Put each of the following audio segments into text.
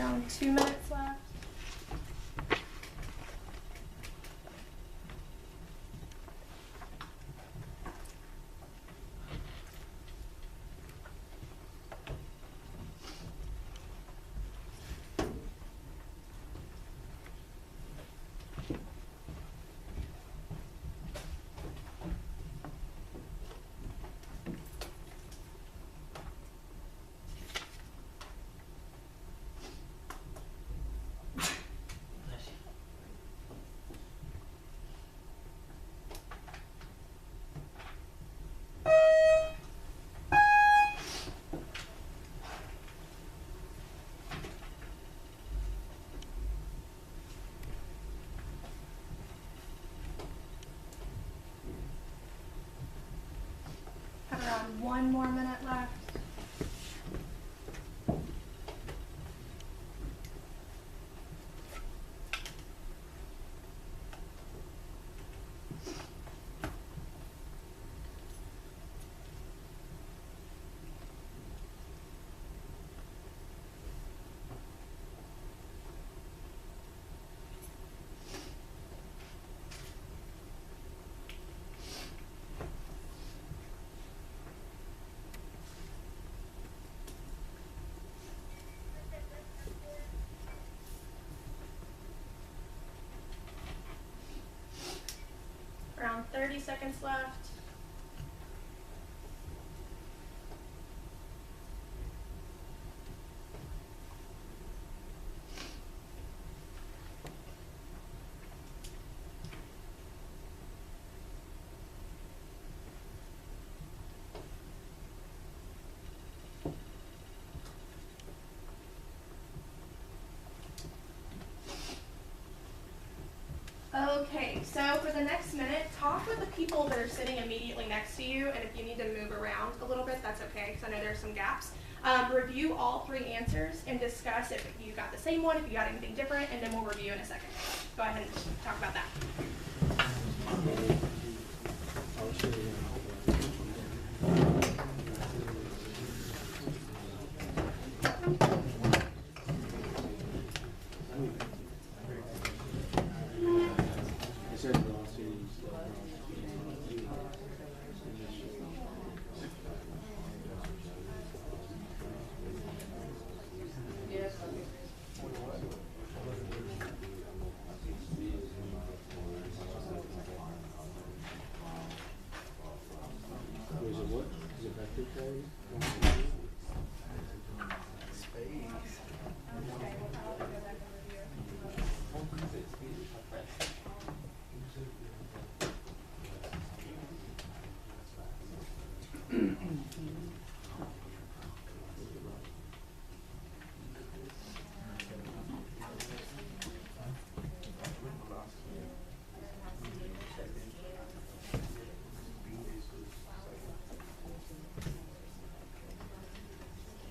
Around 2 minutes left. Have around 1 more minute left. Around 30 seconds left. Okay, so for the next minute, talk with the people that are sitting immediately next to you, and if you need to move around a little bit, that's okay, because I know there's some gaps. Review all 3 answers and discuss if you got the same one, if you got anything different, and then we'll review in a second. Go ahead and talk about that.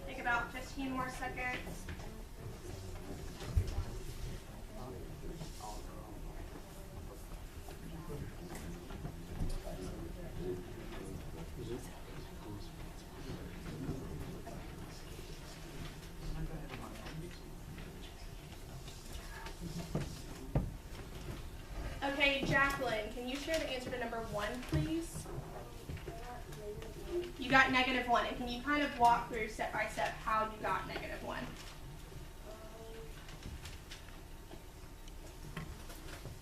Take about 15 more seconds. Okay, Jacqueline, can you share the answer to number 1, please? You got -1, and can you kind of walk through step by step how you got -1?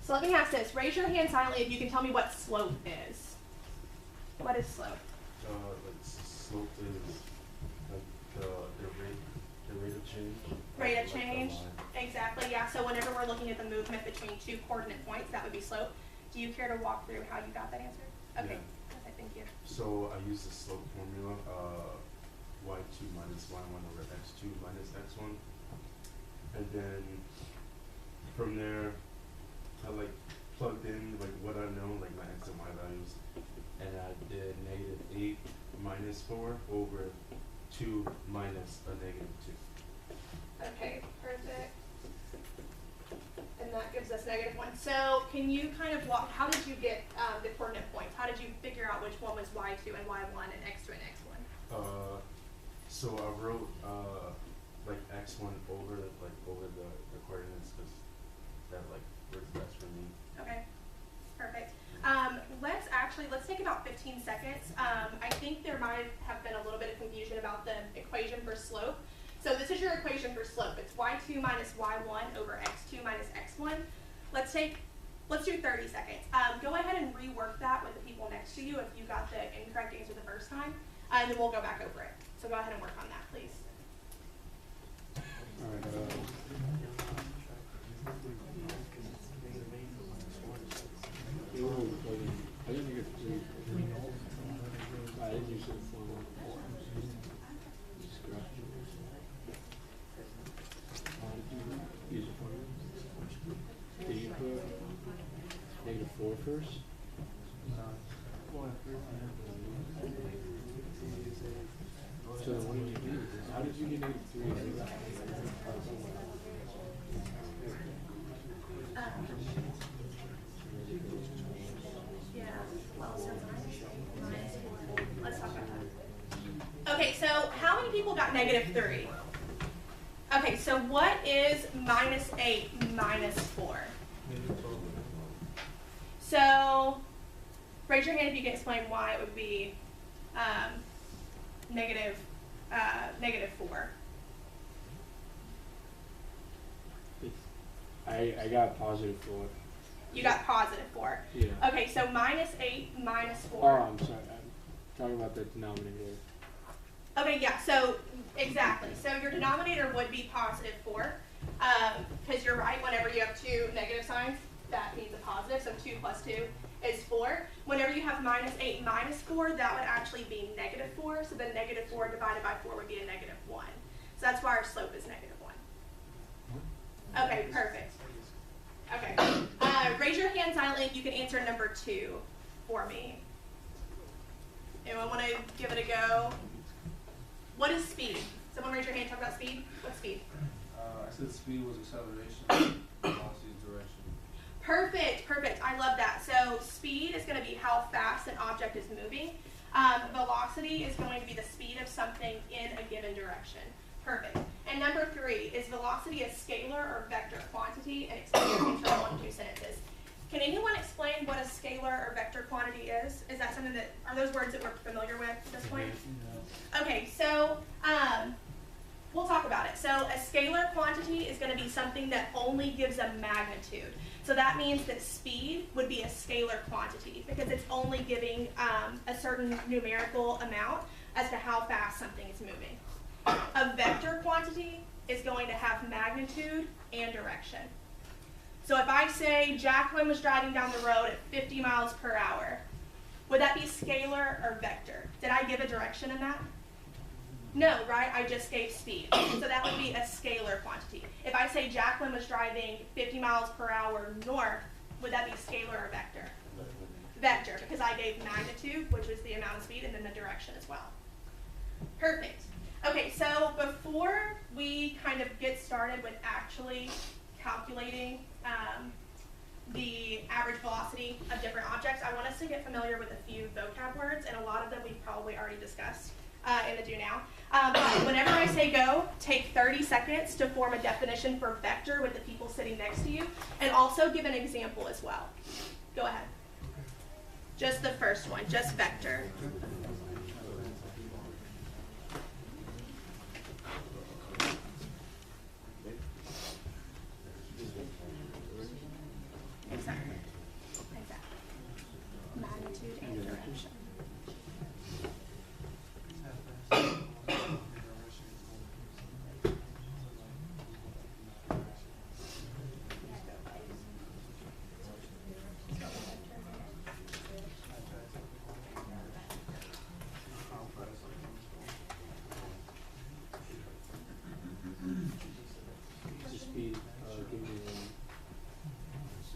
So let me ask this. Raise your hand silently if you can tell me what slope is. What is slope? Slope is like the rate of change. Rate of change? Exactly, yeah. So whenever we're looking at the movement between 2 coordinate points, that would be slope. Do you care to walk through how you got that answer? Okay. Yeah. Okay, thank you. So I use the slope formula, y2 minus y1 over x2 minus x1. And then from there, I like plugged in like what I know, like my x and y values. And I did -8 minus 4 over 2 minus a -2. Okay, perfect. And that gives us -1. So can you kind of walk, how did you get the coordinate points? How did you figure out which one was y2 and y1 and x2 and x1? So I wrote like x1 over the coordinates because that like works best for me. Okay, perfect. Let's take about 15 seconds. I think there might have been a little bit of confusion about the equation for slope. So this is your equation for slope. It's y2 minus y1 over x2 minus x1. Let's do 30 seconds. Go ahead and rework that with the people next to you if you got the incorrect answer the first time, and then we'll go back over it. So go ahead and work on that, please. All right, I didn't get 3. I didn't use it for 4. Did you use it for? Did you put -4 first? So what did you do? How did you get -3? Let's talk about that. Okay, so how many people got -3? Okay, so what is -8 minus 4? So raise your hand if you can explain why it would be -4. I got +4. You got +4. Yeah. Okay, so -8 minus 4. Oh, I'm sorry. I'm talking about the denominator. Okay, yeah, so exactly. So your denominator would be +4, because you're right, whenever you have two negative signs, that means a positive, so 2 plus 2 is 4. Whenever you have -8 minus 4, that would actually be -4, so then -4 divided by 4 would be a -1. So that's why our slope is -1. Okay, perfect. Okay, raise your hand silently if you can answer number 2 for me. Anyone want to give it a go? What is speed? Someone raise your hand, talk about speed. What's speed? I said speed was acceleration, velocity is direction. Perfect, perfect. I love that. So speed is going to be how fast an object is moving. Velocity is going to be the speed of something in a given direction. Perfect. And number 3, is velocity a scalar or vector quantity? And explain your answer in 1 or 2 sentences. Can anyone explain what a scalar or vector quantity is? Is that something that, are those words that we're familiar with at this point? Okay, so we'll talk about it. So a scalar quantity is going to be something that only gives a magnitude. So that means that speed would be a scalar quantity because it's only giving a certain numerical amount as to how fast something is moving. A vector quantity is going to have magnitude and direction. So if I say Jacqueline was driving down the road at 50 miles per hour, would that be scalar or vector? Did I give a direction in that? No, right? I just gave speed. So that would be a scalar quantity. If I say Jacqueline was driving 50 miles per hour north, would that be scalar or vector? Vector, because I gave magnitude, which is the amount of speed, and then the direction as well. Perfect. Okay, so before we kind of get started with actually calculating the average velocity of different objects, I want us to get familiar with a few vocab words, and a lot of them we've probably already discussed in the do now. But whenever I say go, take 30 seconds to form a definition for vector with the people sitting next to you, and also give an example as well. Go ahead. Just the first one, just vector. Exactly. Magnitude and direction.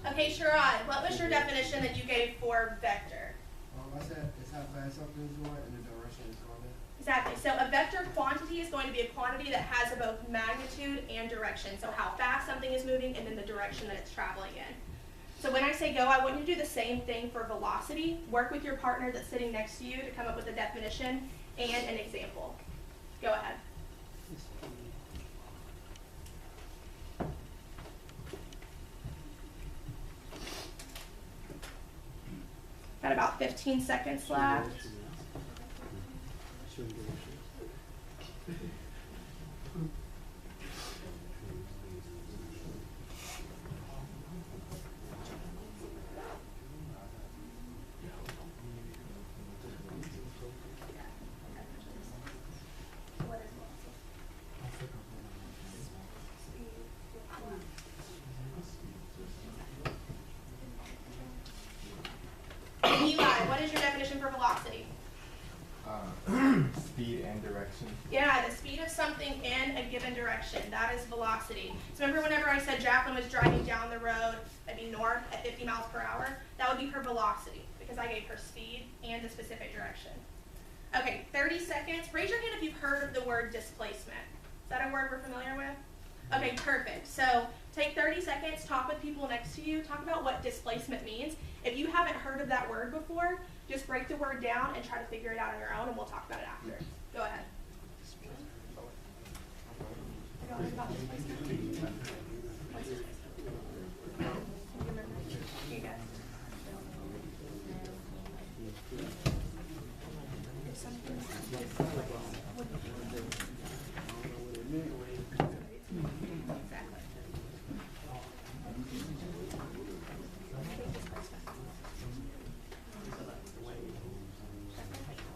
Okay, Sharad, what was your definition that you gave for vector? I said it's how fast something is going and the direction it's going in. Exactly. So a vector quantity is going to be a quantity that has both magnitude and direction. So how fast something is moving and then the direction that it's traveling in. So when I say go, I want you to do the same thing for velocity. Work with your partner that's sitting next to you to come up with a definition and an example. Go ahead. about 15 seconds left. Swing direction. Eli, what is your definition for velocity? Speed and direction. Yeah, the speed of something in a given direction. That is velocity. So remember whenever I said Jacqueline was driving down the road, maybe north at 50 miles per hour? That would be her velocity because I gave her speed and a specific direction. Okay, 30 seconds. Raise your hand if you've heard of the word displacement. Is that a word we're familiar with? Okay, perfect. So take 30 seconds, talk with people next to you, talk about what displacement means. If you haven't heard of that word before, just break the word down and try to figure it out on your own, and we'll talk about it after. Go ahead. About displacement? What's displacement? You guys. If something is displaced, what do you do? Exactly.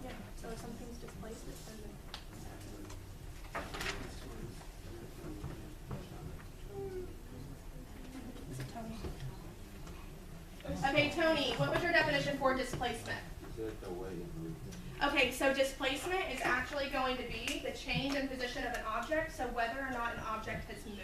Yeah, so if something's displaced, it's then Okay, Tony, what was your definition for displacement? Okay, so displacement is actually going to be the change in position of an object, so whether or not an object has moved.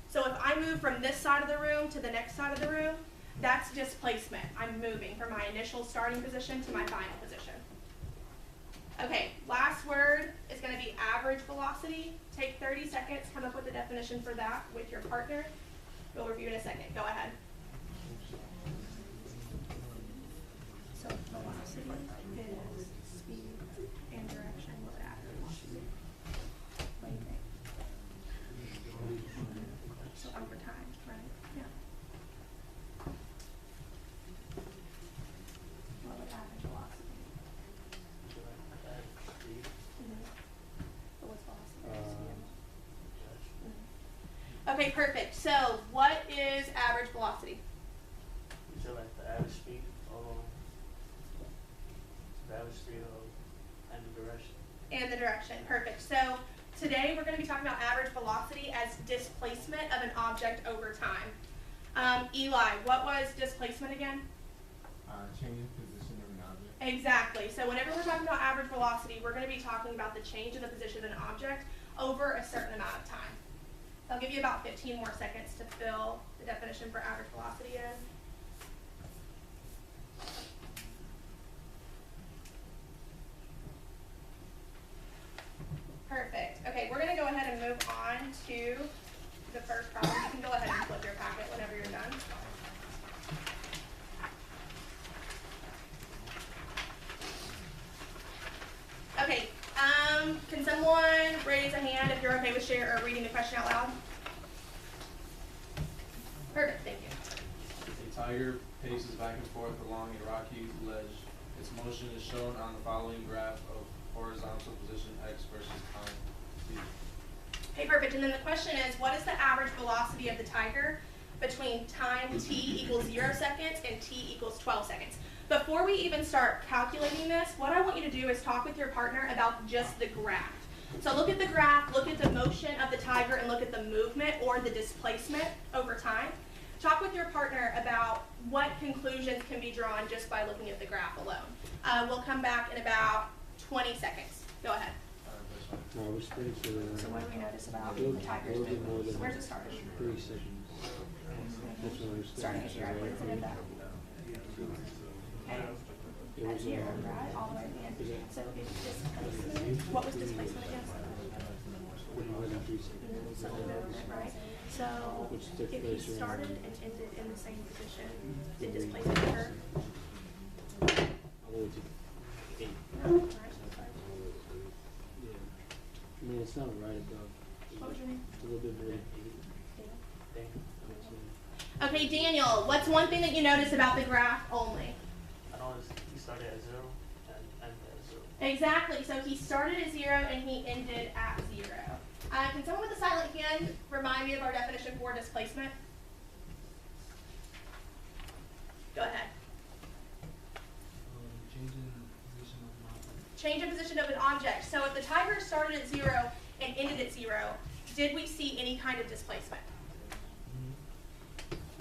So if I move from this side of the room to the next side of the room, that's displacement. I'm moving from my initial starting position to my final position. Okay, last word is going to be average velocity. Take 30 seconds, come up with a definition for that with your partner. We'll review in a second. Go ahead. So velocity is speed and direction with average velocity. What do you think? So over time, right? Yeah. What would average velocity? But what's velocity? Okay, perfect. So what is average velocity? You said like the average speed of the average speed of and the direction. And the direction. Perfect. So today we're going to be talking about average velocity as displacement of an object over time. Eli, what was displacement again? Changing position of an object. Exactly. So whenever we're talking about average velocity, we're going to be talking about the change in the position of an object over a certain amount of time. I'll give you about 15 more seconds to fill the definition for average velocity in. Perfect. Okay, we're going to go ahead and move on to the first problem. You can go ahead and flip your packet whenever you're done. Okay, can someone raise a hand if you're okay with reading the question out loud? Perfect, thank you. A tiger paces back and forth along a rocky ledge. Its motion is shown on the following graph of horizontal position x versus time t. Okay, perfect. And then the question is, what is the average velocity of the tiger between time t equals 0 seconds and t equals 12 seconds? Before we even start calculating this, what I want you to do is talk with your partner about just the graph. So look at the graph, look at the motion of the tiger, and look at the movement or the displacement over time. Talk with your partner about what conclusions can be drawn just by looking at the graph alone. We'll come back in about 20 seconds. Go ahead. No, we're supposed to. So what do we notice about a little- the tiger's a little bit more movement? than Where's it starting? 3 seconds. That's what I was Starting at here, where's it at that? Okay. It At was here, right, all the way to the end. So it's displacement. What was displacement again? more than 3 seconds. So the movement, right? So Which took if he place around- started and ended in the same position, did displacement occur? All the way to 8. No, right, sorry. Yeah. I mean, it's not right above. What was your name? It's a little bit more than 8. Dana. I would say. Okay, Daniel, what's one thing that you noticed about the graph only? I noticed he started at 0 and ended at 0. Exactly, so he started at 0 and he ended at 0. Can someone with a silent hand remind me of our definition for displacement? Go ahead. Change in position of an object. So if the tiger started at 0 and ended at 0, did we see any kind of displacement?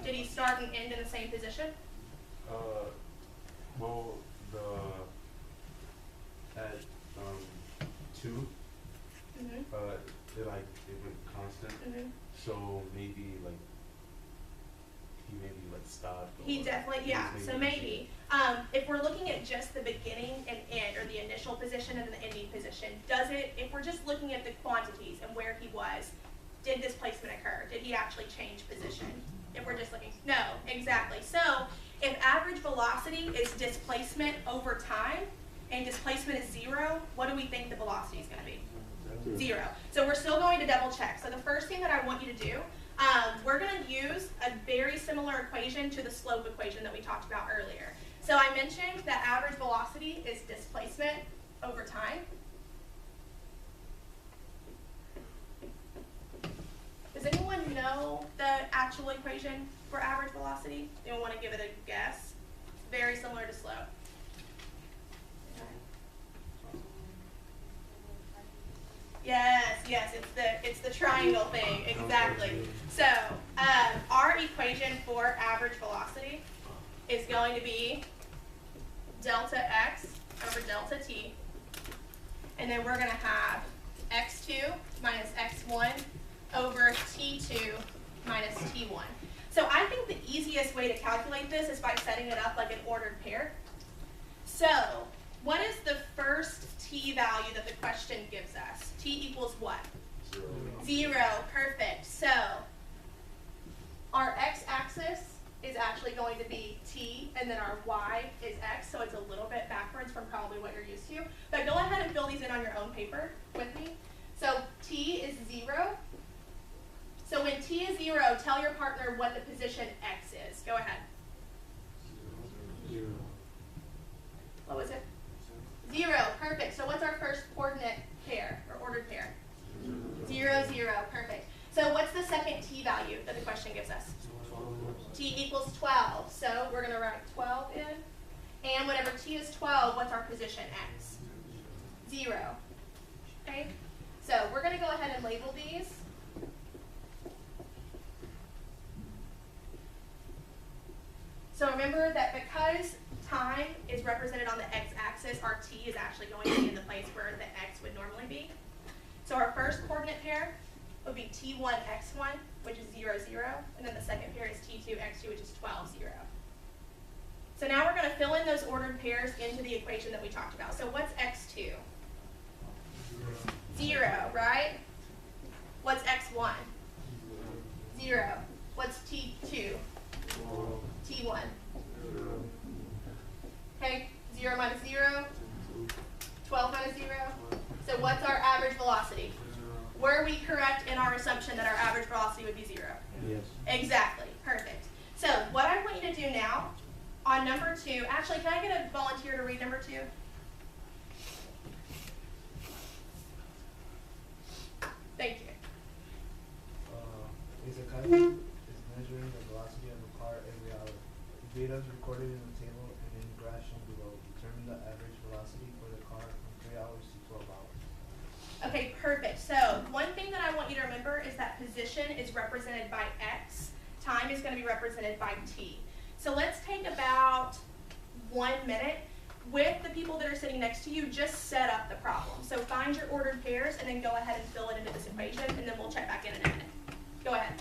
Did he start and end in the same position? Well, at 2, it went constant. So maybe he stopped. He definitely, yeah. So maybe if we're looking at just the beginning and end, or the initial position and the ending position, does it? If we're just looking at the quantities and where he was, did displacement occur? Did he actually change position? If we're just looking, no, exactly. So if average velocity is displacement over time and displacement is 0, what do we think the velocity is going to be? 0. So we're still going to double check. So the first thing that I want you to do, we're going to use a very similar equation to the slope equation that we talked about earlier. So I mentioned that average velocity is displacement over time. Does anyone know the actual equation for average velocity? Anyone want to give it a guess? Very similar to slope. Yes, it's the triangle thing, exactly. So our equation for average velocity is going to be delta x over delta t, and then we're going to have x2 minus x1 over t2 minus t1. So I think the easiest way to calculate this is by setting it up like an ordered pair. So what is the first t value that the question gives us? T equals what? 0. Perfect. So our x-axis is actually going to be t, and then our y is x, so it's a little bit backwards from probably what you're used to. But go ahead and fill these in on your own paper with me. So t is 0. So when t is 0, tell your partner what the position x is. Go ahead. 0. What was it? 0. Perfect. So what's our first coordinate pair, or ordered pair? 0, 0. Perfect. So what's the second t value that the question gives us? T equals 12. So we're going to write 12 in. And whenever t is 12, what's our position x? 0. Okay? So we're going to go ahead and label these. So remember that because time is represented on the x-axis, our t is actually going to be in the place where the x would normally be. So our first coordinate pair would be t1, x1, which is 0, 0. And then the second pair is t2, x2, which is 12, 0. So now we're going to fill in those ordered pairs into the equation that we talked about. So what's x2? 0, right? What's x1? 0. What's t2? T1. Okay, 0 minus 0, 12 minus 0. So what's our average velocity? Were we correct in our assumption that our average velocity would be 0? Yes. Exactly, perfect. So what I want you to do now, on number 2, actually, can I get a volunteer to read number 2? Thank you. Is a cousin is measuring the velocity of a car every hour. The data is recorded in the table and in the graph shown below. Determine the average velocity for the car from 3 hours to 12 hours. Okay, perfect. So one thing that I want you to remember is that position is represented by x. Time is going to be represented by t. So let's take about 1 minute with the people that are sitting next to you. Just set up the problem. So find your ordered pairs and then go ahead and fill it into this equation, and then we'll check back in a minute. Go ahead.